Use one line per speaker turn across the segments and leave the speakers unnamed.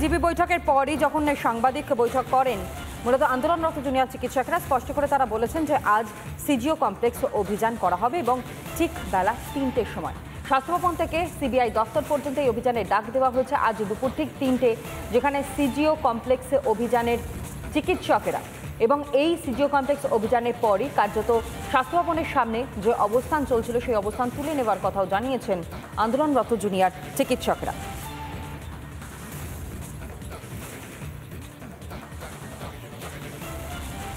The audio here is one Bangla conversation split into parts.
জিবি বৈঠকের পরই যখন সাংবাদিক বৈঠক করেন মূলত আন্দোলনরত জুনিয়র চিকিৎসকরা স্পষ্ট করে তারা বলেছেন যে আজ সিজিও কমপ্লেক্স অভিযান করা হবে এবং ঠিক বেলা ৩টের সময় স্বাস্থ্য ভবন থেকে সিবিআই দপ্তর পর্যন্ত এই অভিযানের ডাক দেওয়া হয়েছে আজ দুপুর ঠিক ৩টে, যেখানে সিজিও কমপ্লেক্সে অভিযানের চিকিৎসকেরা এবং এই সিজিও কমপ্লেক্স অভিযানের পরই কার্যত স্বাস্থ্য ভবনের সামনে যে অবস্থান চলছিল সেই অবস্থান তুলে নেওয়ার কথাও জানিয়েছেন আন্দোলনরত জুনিয়র চিকিৎসকরা।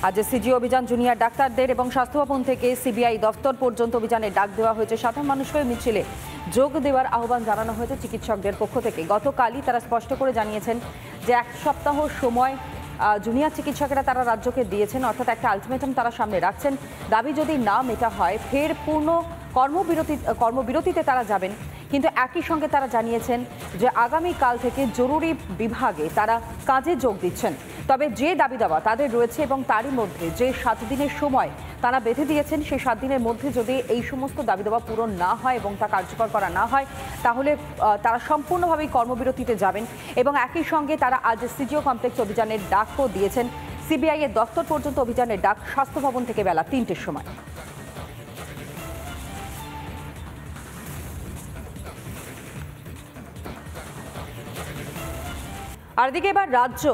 আজ সিজিও অভিযান জুনিয়র ডাক্তারদের এবং স্বাস্থ্য ভবন থেকে সিবিআই দপ্তর পর্যন্ত অভিযানের ডাক দেওয়া হয়েছে। সাধারণ মানুষকে মিছিলে যোগ দেওয়ার আহ্বান জানানো হয়েছে চিকিৎসকদের পক্ষ থেকে। গতকালই তারা স্পষ্ট করে জানিয়েছেন যে 1 সপ্তাহ সময় জুনিয়র চিকিৎসকেরা তারা রাজ্যকে দিয়েছেন, অর্থাৎ একটা আলটিমেটাম তারা সামনে রাখছেন। দাবি যদি না মেটা হয় ফের পূর্ণ কর্মবিরতিতে তারা যাবেন। কিন্তু একই সঙ্গে তারা জানিয়েছেন যে আগামীকাল থেকে জরুরি বিভাগে তারা কাজে যোগ দিচ্ছেন। তবে যে দাবি দাওয়া তাদের রয়েছে এবং তারই মধ্যে যে 7 দিনের সময় তারা বেঁধে দিয়েছেন, সেই 7 দিনের মধ্যে যদি এই সমস্ত দাবি দাওয়া পূরণ না হয় এবং তা কার্যকর করা না হয় তাহলে তারা সম্পূর্ণভাবেই কর্মবিরতিতে যাবেন। এবং একই সঙ্গে তারা আজ সিজিও কমপ্লেক্স অভিযানের ডাকও দিয়েছেন। সিবিআই এর দপ্তর পর্যন্ত অভিযানের ডাক স্বাস্থ্য ভবন থেকে বেলা 3টের সময়। আর দিকে এবার রাজ্য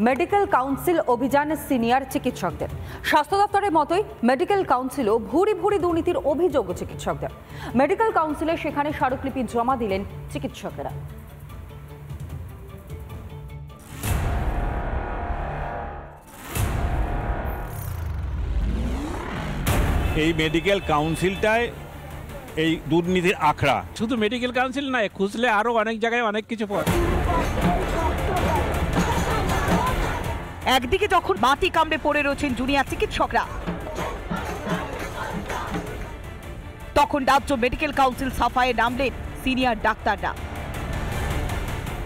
মেডিকেল কাউন্সিল অভিযান সিনিয়র চিকিৎসকদের। স্বাস্থ্য দপ্তরের মতোই মেডিকেল কাউন্সিলও ভুরি ভুরি দুর্নীতির অভিযোগ চিকিৎসকদের। মেডিকেল কাউন্সিলে সেখানে স্মারকলিপি জমা দিলেন চিকিৎসকেরা।
এই মেডিকেল কাউন্সিলটায় এই দুর্নীতির আখড়া।
শুধু মেডিকেল কাউন্সিল নয়, খুঁজলে আরো অনেক জায়গায় অনেক কিছু পাওয়া।
একদিকে যখন বাতি কামড়ে পড়ে রয়েছেন জুনিয়র চিকিৎসকরা, তখন রাজ্য মেডিকেল কাউন্সিল সাফাইয়ে নামলেন সিনিয়র ডাক্তাররা।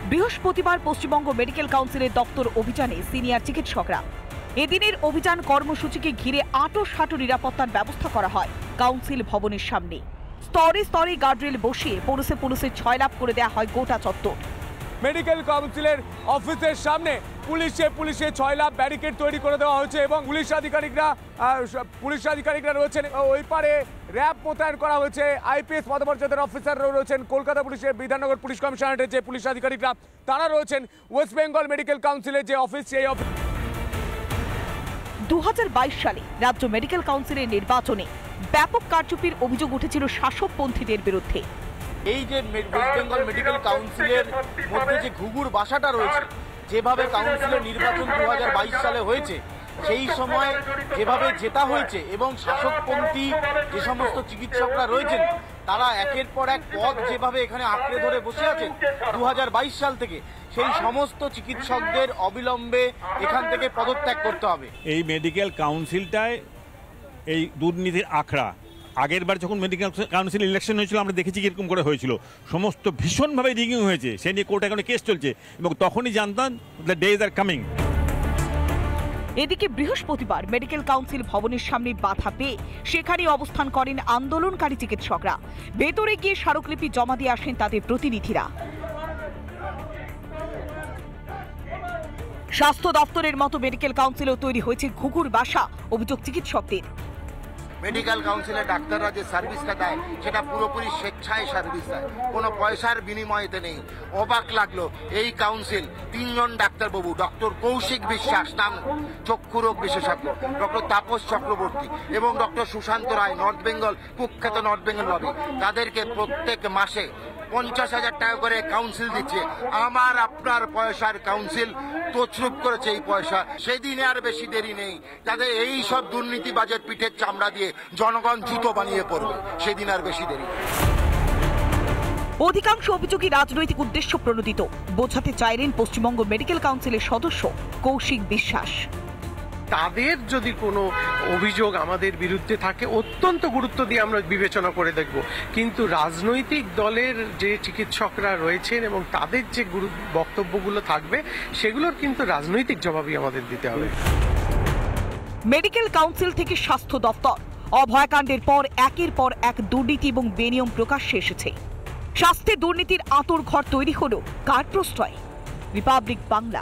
বৃহস্পতিবার পশ্চিমবঙ্গ মেডিকেল কাউন্সিলের দপ্তর অভিযানে সিনিয়র চিকিৎসকরা। এদিনের অভিযান কর্মসূচিকে ঘিরে আঁটো-সাঁটো নিরাপত্তার ব্যবস্থা করা হয় কাউন্সিল ভবনের সামনে। স্তরে স্তরে গার্ডরেল বসিয়ে পুলিশে ছয়লাভ করে দেওয়া হয় গোটা চত্বর।
মেডিকেল কাউন্সিলের অফিসের সামনে পুলিশে 6 লাখ ব্যারিকেড তৈরি করে দেওয়া হয়েছে এবং পুলিশ আধিকারিকরা রয়েছেন ওই পারে। র্যাব মোতায়েন করা হয়েছে, আইপিএস পদমর্যাদার অফিসাররাও রয়েছেন। কলকাতা পুলিশের বিধাননগর পুলিশ কমিশনারেটের যে পুলিশ আধিকারিকরা তারা রয়েছেন। ওয়েস্ট বেঙ্গল মেডিকেল কাউন্সিলের যে অফিস, সেই অফিস
2022 সালে রাজ্য মেডিকেল কাউন্সিলের নির্বাচনে ব্যাপক কারচুপির অভিযোগ উঠেছিল শাসকপন্থীদের বিরুদ্ধে।
এই যে ওয়েস্ট বেঙ্গল মেডিকেল কাউন্সিলের মধ্যে যে ঘুঘুর বাসাটা রয়েছে, যেভাবে কাউন্সিলের নির্বাচন 2022 সালে হয়েছে, সেই সময় যেভাবে জেতা হয়েছে এবং শাসকপন্থী যে সমস্ত চিকিৎসকরা রয়েছেন তারা একের পর এক পদ যেভাবে এখানে আঁকড়ে ধরে বসে আছেন 2022 সাল থেকে, সেই সমস্ত চিকিৎসকদের অবিলম্বে এখান থেকে পদত্যাগ করতে হবে।
এই মেডিকেল কাউন্সিলটায় এই দুর্নীতির আখড়া। আগের বার যখন মেডিকেল কাউন্সিল ইলেকশন হয়েছিল আমরা দেখেছি কিরকম করে হয়েছিল, সমস্ত ভীষণভাবে রিগিং হয়েছে, সে নিয়ে কোর্টে এখন কেস চলছে এবং তখনই জানতাম দ্য ডেজ আর কামিং।
এদিকে বৃহস্পতিবার মেডিকেল কাউন্সিল ভবনের সামনে বাধা পেয়ে সেখানে অবস্থান করেন আন্দোলনকারী চিকিৎসকরা। ভেতরে গিয়ে স্মারকলিপি জমা দিয়ে আসেন তাদের প্রতিনিধিরা। স্বাস্থ্য দপ্তরের মতো মেডিকেল কাউন্সিলও তৈরি হয়েছে ঘুঘুর বাসা, অভিযোগ চিকিৎসকদের।
মেডিকেল কাউন্সিলের ডাক্তাররা যে সার্ভিসটা দেয় সেটা পুরোপুরি স্বেচ্ছায় সার্ভিস দেয়, কোনো পয়সার বিনিময়েতে নেই। অবাক লাগলো এই কাউন্সিল 3 জন ডাক্তারবাবু, ডক্টর কৌশিক বিশ্বাস নাম চক্ষুরোগ বিশেষজ্ঞ, ডক্টর তাপস চক্রবর্তী এবং ডক্টর সুশান্ত রায়, নর্থ বেঙ্গল কুখ্যাত নর্থ বেঙ্গল লবি, তাদেরকে প্রত্যেক মাসে 50,000 টাকা করে কাউন্সিল দিচ্ছে। আমার আপনার পয়সার কাউন্সিল তছরূপ করেছে এই পয়সা। সেদিনে আর বেশি দেরি নেই, যাতে এই সব দুর্নীতিবাজের পিঠের চামড়া দিয়ে জনগণ জুতো বানিয়ে পড়বে, সেদিন আর বেশি দেরি।
অধিকাংশ অভিযোগই রাজনৈতিক উদ্দেশ্য প্রণোদিত বোঝাতে চাইলেন পশ্চিমবঙ্গ মেডিকেল কাউন্সিলের সদস্য কৌশিক বিশ্বাস।
তাদের যদি কোনো অভিযোগ আমাদের বিরুদ্ধে থাকে অত্যন্ত গুরুত্ব দিয়ে আমরা বিবেচনা করে দেখব, কিন্তু রাজনৈতিক দলের যে চিকিৎসকরা রয়েছেন এবং তাদের যে বক্তব্যগুলো থাকবে সেগুলোর কিন্তু রাজনৈতিক জবাবই আমাদের দিতে হবে।
মেডিকেল কাউন্সিল থেকে স্বাস্থ্য দপ্তর, অভয়াকাণ্ডের পর একের পর এক দুর্নীতি এবং বেনিয়ম প্রকাশ্যে এসেছে। স্বাস্থ্যে দুর্নীতির আঁতর ঘর তৈরি হলো কার প্রশ্রয়? রিপাবলিক বাংলা।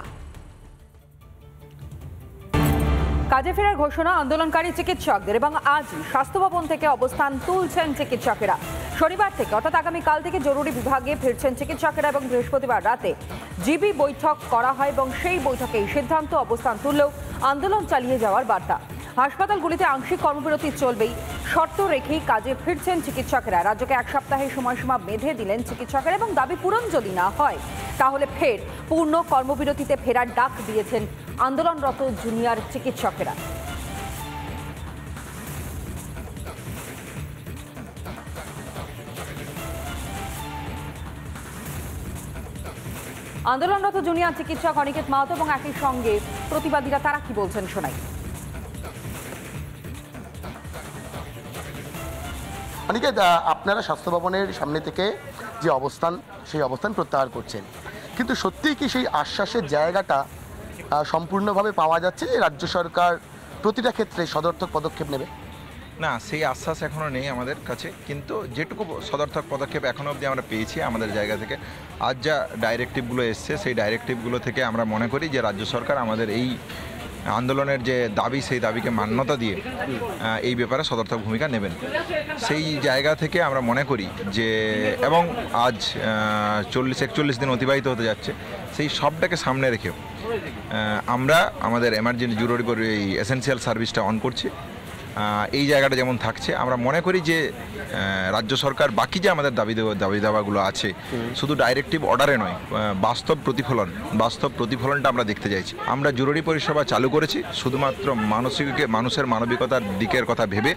কাজে ফেরার ঘোষণা আন্দোলনকারী চিকিৎসকদের এবং আজই স্বাস্থ্য ভবন থেকে অবস্থান তুলছেন চিকিৎসকেরা। শনিবার থেকে অর্থাৎ আগামীকাল থেকে জরুরি বিভাগে ফিরছেন চিকিৎসকেরা এবং বৃহস্পতিবার রাতে জিবি বৈঠক করা হয় এবং সেই বৈঠকেই সিদ্ধান্ত অবস্থান তুললেও আন্দোলন চালিয়ে যাওয়ার বার্তা। হাসপাতালগুলিতে আংশিক কর্মবিরতি চলবেই, শর্ত রেখেই কাজে ফিরছেন চিকিৎসকেরা। রাজ্যকে এক সপ্তাহের সময়সীমা বেঁধে দিলেন চিকিৎসকেরা এবং দাবি পূরণ যদি না হয় তাহলে ফের পূর্ণ কর্মবিরতিতে ফেরার ডাক দিয়েছেন আন্দোলনরত জুনিয়র চিকিৎসকেরা। আন্দোলনরত জুনিয়র চিকিৎসক অনিকেত মাহাতো এবং একই সঙ্গে প্রতিবাদীরা তারা কি বলছেন শোনাই।
অনিকেত, আপনারা স্বাস্থ্য ভবনের সামনে থেকে যে অবস্থান, সেই অবস্থান প্রত্যাহার করছেন, কিন্তু সত্যিই কি সেই আশ্বাসের জায়গাটা সম্পূর্ণভাবে পাওয়া যাচ্ছে যে রাজ্য সরকার প্রতিটা ক্ষেত্রে সদর্থক পদক্ষেপ নেবে?
না, সেই আশ্বাস এখনও নেই আমাদের কাছে, কিন্তু যেটুকু সদর্থক পদক্ষেপ এখনও অবধি আমরা পেয়েছি আমাদের জায়গা থেকে, আজ যা ডাইরেক্টিভগুলো এসছে সেই ডাইরেক্টিভগুলো থেকে আমরা মনে করি যে রাজ্য সরকার আমাদের এই আন্দোলনের যে দাবি, সেই দাবিকে মান্যতা দিয়ে এই ব্যাপারে সদর্থক ভূমিকা নেবেন। সেই জায়গা থেকে আমরা মনে করি যে, এবং আজ 40-41 দিন অতিবাহিত হতে যাচ্ছে, সেই সবটাকে সামনে রেখেও আমরা আমাদের এমার্জেন্সি জরুরি এই এসেনশিয়াল সার্ভিসটা অন করছি। এই জায়গাটা যেমন থাকছে, আমরা মনে করি যে রাজ্য সরকার বাকি যে আমাদের দাবি দাওয়াগুলো আছে, শুধু ডাইরেক্টিভ অর্ডারে নয়, বাস্তব প্রতিফলনটা আমরা দেখতে চাইছি। আমরা জরুরি পরিষেবা চালু করেছি শুধুমাত্র মানুষের মানবিকতার দিকের কথা ভেবে,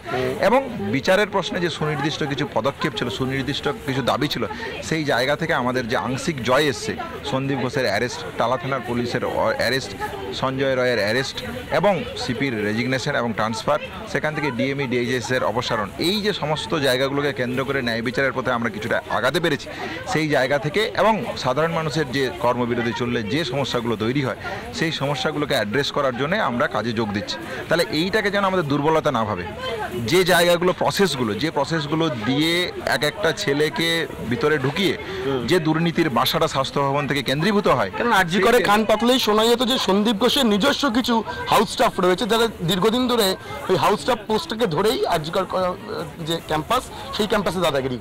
এবং বিচারের প্রশ্নে যে সুনির্দিষ্ট কিছু পদক্ষেপ ছিল, সুনির্দিষ্ট কিছু দাবি ছিল, সেই জায়গা থেকে আমাদের যে আংশিক জয় এসছে, সন্দীপ ঘোষের অ্যারেস্ট, টালা থানার পুলিশের অ্যারেস্ট, সঞ্জয় রায়ের অ্যারেস্ট এবং সিপির রেজিগনেশন এবং ট্রান্সফার, সেখান থেকে ডিএমই ডিএইচএসের অপসারণ, এই যে সমস্ত জায়গাগুলোকে কেন্দ্র করে ন্যায় বিচারের পথে আমরা কিছুটা আগাতে পেরেছি, সেই জায়গা থেকে এবং সাধারণ মানুষের যে কর্মবিরতি চললে যে সমস্যাগুলো তৈরি হয়, সেই সমস্যাগুলোকে অ্যাড্রেস করার জন্য আমরা কাজে যোগ দিচ্ছি। তাহলে এইটাকে যেন আমাদের দুর্বলতা না ভাবে, যে জায়গাগুলো প্রসেসগুলো দিয়ে এক একটা ছেলেকে ভিতরে ঢুকিয়ে যে দুর্নীতির বাসাটা স্বাস্থ্য ভবন থেকে কেন্দ্রীভূত হয়।
কারণ আরজি করে কান পাতলেই শোনা যেত যে সন্দীপ ঘোষের নিজস্ব কিছু হাউস স্টাফ রয়েছে যারা দীর্ঘদিন ধরে ওই হাউস স্টাফ পোস্টটাকে ধরেই আরজিকর যে ক্যাম্পাস, সেই ক্যাম্পাসে দাদাগিরি।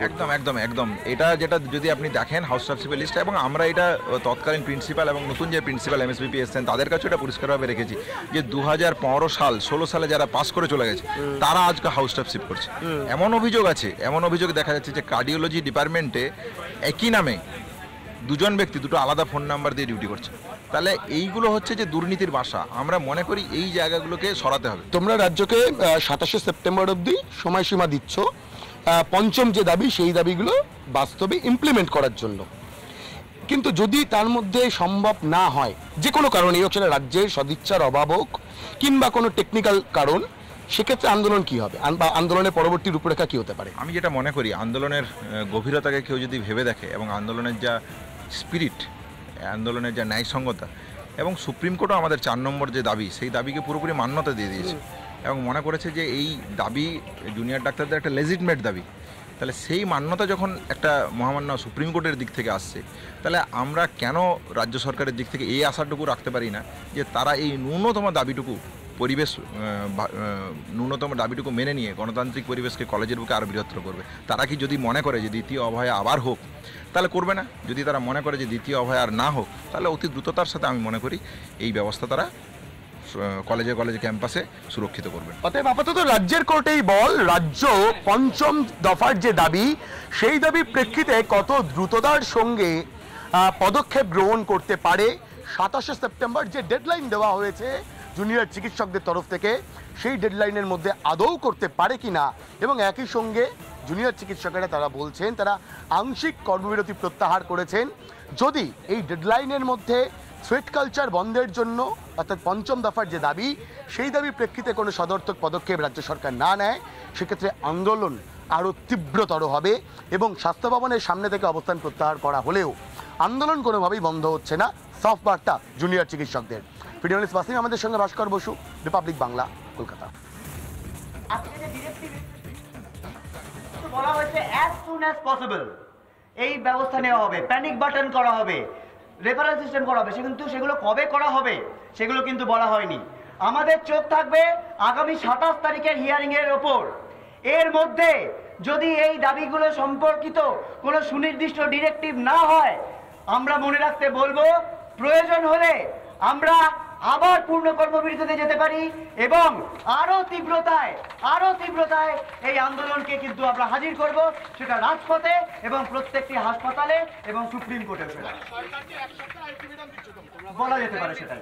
একদম এটা যেটা যদি আপনি দেখেন হাউস স্টাফ লিস্ট, এবং আমরা এটা তৎকালীন প্রিন্সিপাল এবং নতুন যে প্রিন্সিপাল এমএসবিপি এসছেন তাদের কাছে এটা পরিষ্কারভাবে রেখেছি যে 2015-16 সালে যারা পাস করে চলে গেছে তারা আজকে হাউস স্টাফশিপ করছে। এমন অভিযোগ দেখা যাচ্ছে যে কার্ডিওলজি ডিপার্টমেন্টে একই নামে দুজন ব্যক্তি দুটো আলাদা ফোন নাম্বার দিয়ে ডিউটি করছে। তাহলে এইগুলো হচ্ছে যে দুর্নীতির বাসা। আমরা মনে করি এই জায়গাগুলোকে সরাতে হবে।
তোমরা রাজ্যকে 27শে সেপ্টেম্বর অবধি সময়সীমা দিচ্ছ পঞ্চম যে দাবি, সেই দাবিগুলো বাস্তবে ইমপ্লিমেন্ট করার জন্য, কিন্তু যদি তার মধ্যে সম্ভব না হয়, যে কোনো কারণে, এই হচ্ছে রাজ্যের সদিচ্ছার অভাব হোক কিংবা কোনো টেকনিক্যাল কারণ, সেক্ষেত্রে আন্দোলন কি হবে বা আন্দোলনের পরবর্তী রূপরেখা কি হতে পারে?
আমি যেটা মনে করি, আন্দোলনের গভীরতাকে কেউ যদি ভেবে দেখে এবং আন্দোলনের যা স্পিরিট, আন্দোলনের যা ন্যায়সঙ্গতা, এবং সুপ্রিম কোর্টও আমাদের 4 নম্বর যে দাবি, সেই দাবিকে পুরোপুরি মান্যতা দিয়ে দিয়েছে এবং মনে করেছে যে এই দাবি জুনিয়র ডাক্তারদের একটা লেজিটমেট দাবি। তাহলে সেই মান্যতা যখন একটা মহামান্য সুপ্রিম কোর্টের দিক থেকে আসছে, তাহলে আমরা কেন রাজ্য সরকারের দিক থেকে এই আশাটুকু রাখতে পারি না যে তারা এই ন্যূনতম দাবিটুকু মেনে নিয়ে গণতান্ত্রিক পরিবেশকে কলেজের বুকে আরও বৃহত্তর করবে। তারা কি যদি মনে করে যে দ্বিতীয় অভয়া আবার হোক, তাহলে করবে না। যদি তারা মনে করে যে দ্বিতীয় অভয়া আর না হোক, তাহলে অতি দ্রুততার সাথে আমি মনে করি এই ব্যবস্থা তারা কলেজে ক্যাম্পাসে সুরক্ষিত করবে।
অতএব আপাতত রাজ্যের কোর্টেই বল, রাজ্য পঞ্চম দফার যে দাবি, সেই দাবির প্রেক্ষিতে কত দ্রুততার সঙ্গে পদক্ষেপ গ্রহণ করতে পারে। 27শে সেপ্টেম্বর যে ডেডলাইন দেওয়া হয়েছে জুনিয়র চিকিৎসকদের তরফ থেকে, সেই ডেডলাইনের মধ্যে আদৌ করতে পারে কিনা, এবং একই সঙ্গে জুনিয়র চিকিৎসকেরা তারা বলছেন তারা আংশিক কর্মবিরতি প্রত্যাহার করেছেন। যদি এই ডেডলাইনের মধ্যে থ্রেট কালচার বন্ধের জন্য, অর্থাৎ পঞ্চম দফার যে দাবি, সেই দাবির প্রেক্ষিতে কোনো সদর্থক পদক্ষেপ রাজ্য সরকার না নেয়, সেক্ষেত্রে আন্দোলন আরও তীব্রতর হবে এবং স্বাস্থ্য ভবনের সামনে থেকে অবস্থান প্রত্যাহার করা হলেও আন্দোলন কোনোভাবেই বন্ধ হচ্ছে না। সফট বার্তা জুনিয়র চিকিৎসকদের। ভিডিও জার্নালিস্ট ওয়াসিম আমাদের সঙ্গে, ভাস্কর বসু, রিপাবলিক বাংলা, কলকাতা।
আজকে যে ডিরেক্টিভ বলা হয়েছে অ্যাজ সুন অ্যাজ পসিবল এই ব্যবস্থা নেওয়া হবে, প্যানিক বাটন করা হবে,
রেফারেল সিস্টেম করা হবে, কিন্তু সেগুলো কবে করা হবে সেগুলো কিন্তু বলা হয়নি। আমাদের চোখ থাকবে আগামী 27 তারিখের হিয়ারিং এর ওপর। এর মধ্যে যদি এই দাবিগুলো সম্পর্কিত কোনো সুনির্দিষ্ট ডিরেক্টিভ না হয়, আমরা মনে রাখতে বলবো প্রয়োজন হলে আমরা আবার পূর্ণ কর্মবিরতিতে যেতে পারি এবং আরো তীব্রতায় এই আন্দোলনকে কিন্তু আমরা হাজির করব, সেটা রাজপথে এবং প্রত্যেকটি হাসপাতালে এবং সুপ্রিম কোর্টে বলা যেতে পারে সেটাই।